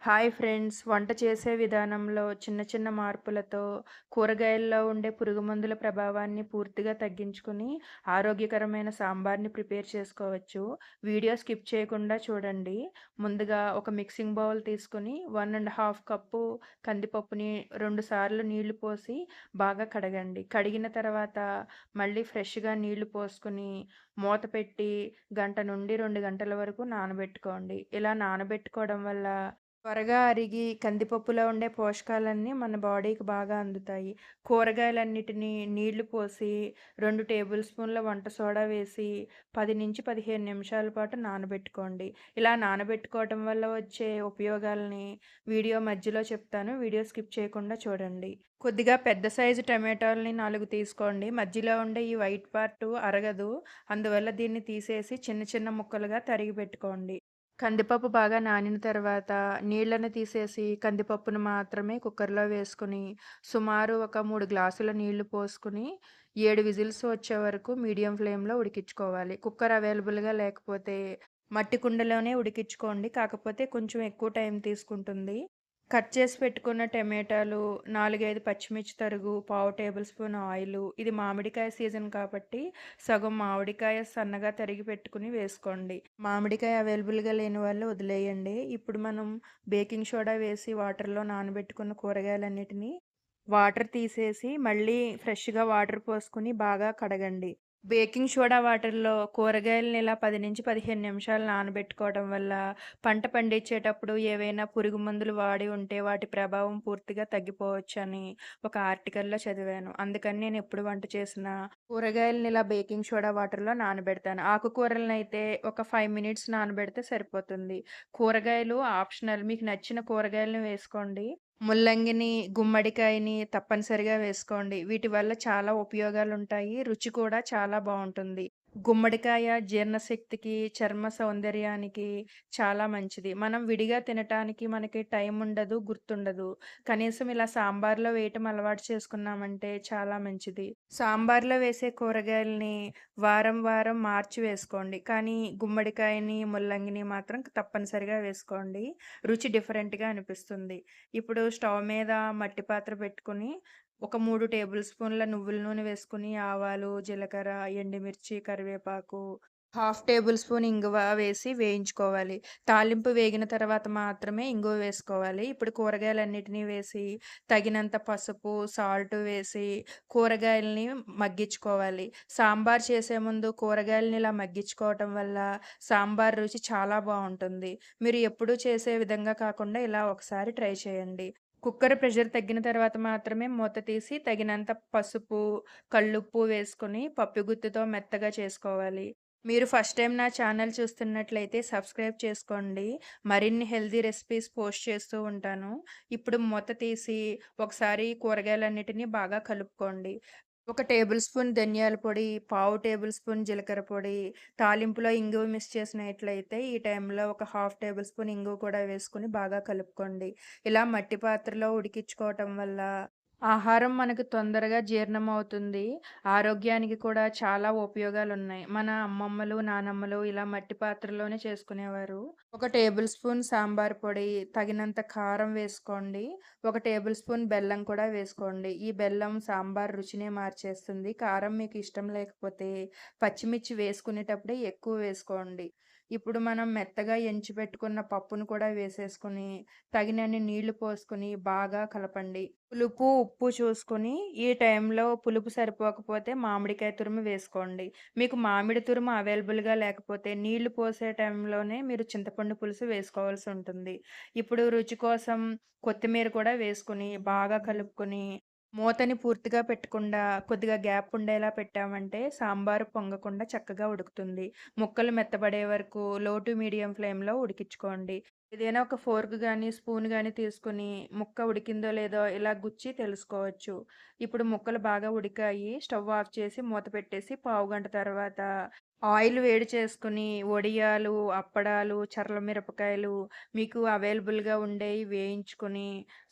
Hi friends! వంట చేసే విధానంలో చిన్న చిన్న మార్పులతో కూరగాయల్లో ఉండే పురుగుమందుల ప్రభావాన్ని పూర్తిగా తగ్గించుకొని ఆరోగ్యకరమైన సాంబార్‌ని ప్రిపేర్ చేసుకోవచ్చు. వీడియో స్కిప్ చేయకుండా చూడండి. ముందుగా ఒక మిక్సింగ్ బౌల్ తీసుకొని 1 కప్పు కందిపప్పుని 2 సార్లు నీళ్లు పోసి బాగా కడగండి. కడిగిన తర్వాత మళ్ళీ ఫ్రెష్‌గా నీళ్లు పోసుకొని మూత పెట్టి గంట నుండి 2 గంటల వరకు నానబెట్టుకోండి. ఇలా నానబెట్టుకోవడం వల్ల త్వరగా అరిగి కందిపప్పులో ఉండే పోషకాలన్నీ మన బాడీకి బాగా అందుతాయి. కూరగాయలన్నిటిని నీళ్లు పోసి 2 టేబుల్ స్పూన్ల వంట సోడా వేసి 10-15 నిమిషాల పాటు నానబెట్టుకోండి. ఇలా నానబెట్టుకోవటం వల్ల వచ్చే ఉపయోగాల్ని వీడియో మధ్యలో చెప్తాను. వీడియో స్కిప్ చేయకుండా చూడండి. కొద్దిగా పెద్ద సైజు టమాటాలని 4 తీసుకోండి. మధ్యలో ఉండే ఈ వైట్ పార్ట్ అరగదు. అందువల్ల దీన్ని తీసేసి చిన్న చిన్న ముక్కలుగా తరిగి పెట్టుకోండి. కందిపప్పు బాగా నానిన తర్వాత నీళ్ళని తీసేసి కందిపప్పును మాత్రమే కుక్కర్‌లో వేసుకొని, సుమారు ఒక 3 గ్లాసుల నీళ్లు పోసుకొని, 7 విజిల్స్ వచ్చే వరకు మీడియం ఫ్లేమ్‌లో ఉడికించుకోవాలి. కుక్కర్ అవైలబుల్‌గా లేకపోతే మట్టి కుండలోనే ఉడికించుకోండి. కాకపోతే కొంచెం ఎక్కువ టైం తీసుకుంటుంది. కట్ చేసి పెట్టుకున్న టమాటాలు, 4, 5 పచ్చిమిర్చి తరుగు, పావు టేబుల్ స్పూన్ ఆయిలు. ఇది మామిడికాయ సీజన్ కాబట్టి సగం మామిడికాయ సన్నగా తరిగి పెట్టుకొని వేసుకోండి. మామిడికాయ అవైలబుల్‌గా లేని వాళ్ళు వదిలేయండి. ఇప్పుడు మనం బేకింగ్ సోడా వేసి వాటర్‌లో నానబెట్టుకున్న కూరగాయలన్నిటిని వాటర్ తీసేసి మళ్ళీ ఫ్రెష్‌గా వాటర్ పోసుకొని బాగా కడగండి. బేకింగ్ సోడా వాటర్‌లో కూరగాయలని ఇలా 10-15 నిమిషాలు నానబెట్టుకోవడం వల్ల పంట పండించేటప్పుడు ఏవైనా పురుగు మందులు వాడి ఉంటే వాటి ప్రభావం పూర్తిగా తగ్గిపోవచ్చని ఒక ఆర్టికల్‌లో చదివాను. అందుకని నేను ఎప్పుడు వంట చేసినా కూరగాయలని ఇలా బేకింగ్ సోడా వాటర్‌లో నానబెడతాను. ఆకుకూరలనైతే ఒక 5 మినిట్స్ నానబెడితే సరిపోతుంది. కూరగాయలు ఆప్షనల్. మీకు నచ్చిన కూరగాయలను వేసుకోండి. ముల్లంగిని, గుమ్మడికాయని తప్పనిసరిగా వేసుకోండి. వీటి వల్ల చాలా ఉపయోగాలుంటాయి. రుచి కూడా చాలా బావుంటుంది. గుమ్మడికాయ జీర్ణశక్తికి, చర్మ సౌందర్యానికి చాలా మంచిది. మనం విడిగా తినటానికి మనకి టైం ఉండదు, గుర్తుండదు. కనీసం ఇలా సాంబార్‌లో వేయటం అలవాటు చేసుకున్నామంటే చాలా మంచిది. సాంబార్‌లో వేసే కూరగాయలని వారం, వారం మార్చి వేసుకోండి. కానీ గుమ్మడికాయని, ముల్లంగిని మాత్రం తప్పనిసరిగా వేసుకోండి. రుచి డిఫరెంట్‌గా అనిపిస్తుంది. ఇప్పుడు స్టవ్ మీద మట్టి పాత్ర పెట్టుకొని, ఒక 3 టేబుల్ స్పూన్ల నువ్వుల నూనె వేసుకొని, ఆవాలు, జీలకర్ర, ఎండుమిర్చి, కరివేపాకు, హాఫ్ టేబుల్ స్పూన్ ఇంగువ వేసి వేయించుకోవాలి. తాలింపు వేగిన తర్వాత మాత్రమే ఇంగువ వేసుకోవాలి. ఇప్పుడు కూరగాయలన్నిటిని వేసి, తగినంత పసుపు, సాల్ట్ వేసి, కూరగాయలని మగ్గించుకోవాలి. సాంబార్ చేసే ముందు కూరగాయలని ఇలా మగ్గించుకోవటం వల్ల సాంబార్ రుచి చాలా బావుంటుంది. మీరు ఎప్పుడూ చేసే విధంగా కాకుండా ఇలా ఒకసారి ట్రై చేయండి. కుక్కర్ ప్రెషర్ తగ్గిన తర్వాత మాత్రమే మూత తీసి తగినంత పసుపు, కల్లుప్పు వేసుకొని పప్పు గుత్తితో మెత్తగా చేసుకోవాలి. మీరు ఫస్ట్ టైమ్ నా ఛానల్ చూస్తున్నట్లయితే సబ్స్క్రైబ్ చేసుకోండి. మరిన్ని హెల్తీ రెసిపీస్ పోస్ట్ చేస్తూ ఉంటాను. ఇప్పుడు మూత తీసి ఒకసారి కూరగాయలన్నిటిని బాగా కలుపుకోండి. ఒక టేబుల్ స్పూన్ ధనియాల పొడి, పావు టేబుల్ స్పూన్ జీలకర్ర పొడి, తాలింపులో ఇంగువ మిక్స్ చేసినట్లయితే ఈ టైంలో ఒక హాఫ్ టేబుల్ స్పూన్ ఇంగువ కూడా వేసుకొని బాగా కలుపుకోండి. ఇలా మట్టి పాత్రలో ఉడికించుకోవటం వల్ల ఆహారం మనకు తొందరగా జీర్ణమవుతుంది. ఆరోగ్యానికి కూడా చాలా ఉపయోగాలున్నాయి. మన అమ్మమ్మలు, నానమ్మలు ఇలా మట్టి పాత్రలోనే చేసుకునేవారు. ఒక టేబుల్ స్పూన్ సాంబార్ పొడి, తగినంత కారం వేసుకోండి. ఒక టేబుల్ స్పూన్ బెల్లం కూడా వేసుకోండి. ఈ బెల్లం సాంబార్ రుచినే మార్చేస్తుంది. కారం మీకు ఇష్టం లేకపోతే పచ్చిమిర్చి వేసుకునేటప్పుడే ఎక్కువ వేసుకోండి. ఇప్పుడు మనం మెత్తగా ఎంచి పెట్టుకున్న పప్పును కూడా వేసేసుకొని, తగినన్ని నీళ్లు పోసుకొని బాగా కలపండి. పులుపు, ఉప్పు చూసుకొని ఈ టైంలో పులుపు సరిపోకపోతే మామిడికాయ తురుము వేసుకోండి. మీకు మామిడి తురుము అవైలబుల్‌గా లేకపోతే నీళ్లు పోసే టైంలోనే మీరు చింతపండు పులుసు వేసుకోవాల్సి ఉంటుంది. ఇప్పుడు రుచి కోసం కొత్తిమీర కూడా వేసుకొని బాగా కలుపుకొని మూతని పూర్తిగా పెట్టకుండా కొద్దిగా గ్యాప్ ఉండేలా పెట్టామంటే సాంబారు పొంగకుండా చక్కగా ఉడుకుతుంది. ముక్కలు మెత్తబడే వరకు లో టు మీడియం ఫ్లేమ్‌లో ఉడికించుకోండి. ఏదైనా ఒక ఫోర్క్ గానీ, స్పూన్ గానీ తీసుకొని ముక్క ఉడికిందో లేదో ఇలా గుచ్చి తెలుసుకోవచ్చు. ఇప్పుడు ముక్కలు బాగా ఉడికాయి. స్టవ్ ఆఫ్ చేసి మూత పెట్టేసి పావుగంట తర్వాత ఆయిల్ వేడి చేసుకొని వడియాలు, అప్పడాలు, చర్ల మిరపకాయలు మీకు అవైలబుల్‌గా ఉండేయి వేయించుకొని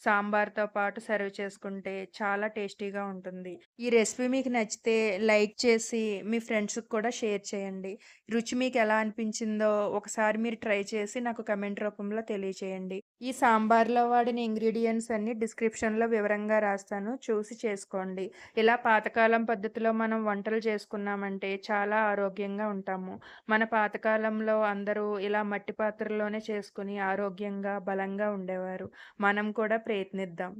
సాంబార్‌తో పాటు సర్వ్ చేసుకుంటే చాలా టేస్టీగా ఉంటుంది. ఈ రెసిపీ మీకు నచ్చితే లైక్ చేసి మీ ఫ్రెండ్స్‌కి కూడా షేర్ చేయండి. రుచి మీకెలా అనిపించిందో ఒకసారి మీరు ట్రై చేసి నాకు కమెంట్ రూపంలో రూపంలో తెలియచేయండి. ఈ సాంబార్‌లో వాడిన ఇంగ్రీడియెంట్స్ అన్నీ డిస్క్రిప్షన్‌లో వివరంగా రాస్తాను. చూసి చేసుకోండి. ఇలా పాతకాలం పద్ధతిలో మనం వంటలు చేసుకున్నామంటే చాలా ఆరోగ్యంగా ఉంటాము. మన పాతకాలంలో అందరూ ఇలా మట్టి పాత్రల్లోనే చేసుకొని ఆరోగ్యంగా, బలంగా ఉండేవారు. మనం కూడా ప్రయత్నిద్దాం.